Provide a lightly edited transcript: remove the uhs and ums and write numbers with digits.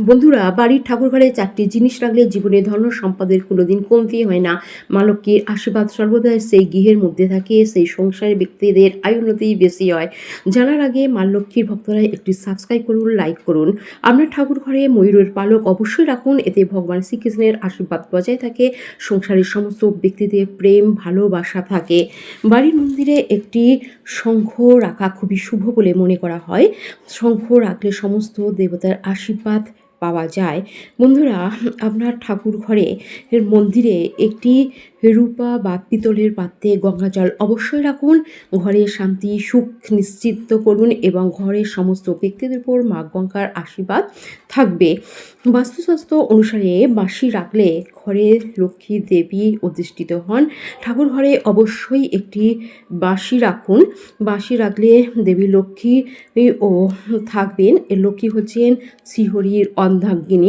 বন্ধুরা, বাড়ির ঠাকুরঘরে ৪টি জিনিস রাখলে জীবনে ধন সম্পদের কোনোদিন কমতি হয় না। মা লক্ষ্মীর আশীর্বাদ সর্বদা সেই গৃহের মধ্যে থাকে, সেই সংসারের ব্যক্তিদের আয়ুন্নতি বেশি হয়। জানার আগে মা লক্ষ্মীর ভক্তরা একটি সাবস্ক্রাইব করুন, লাইক করুন। আপনার ঠাকুরঘরে ময়ূরের পালক অবশ্যই রাখুন, এতে ভগবান শ্রীকৃষ্ণের আশীর্বাদ বজায় থাকে, সংসারের সমস্ত ব্যক্তিদের প্রেম ভালোবাসা থাকে। বাড়ির মন্দিরে একটি শঙ্খ রাখা খুবই শুভ বলে মনে করা হয়। শঙ্খ রাখলে সমস্ত দেবতার আশীর্বাদ পাওয়া যায়। বন্ধুরা, আপনার ঠাকুর ঘরে মন্দিরে একটি রূপা বা পিতলের পাত্রে গঙ্গা জল অবশ্যই রাখুন। ঘরে শান্তি সুখ নিশ্চিত করুন এবং ঘরের সমস্ত ব্যক্তিদের উপর মা গঙ্গার আশীর্বাদ থাকবে। বাস্তুশাস্ত্র অনুসারে বাঁশি রাখলে ঘরে লক্ষ্মী দেবী অধিষ্ঠিত হন। ঠাকুর ঘরে অবশ্যই একটি বাঁশি রাখুন। বাঁশি রাখলে দেবী লক্ষ্মী ও থাকবেন। লক্ষ্মী হচ্ছেন শ্রীহরির অর্ধাঙ্গিনী।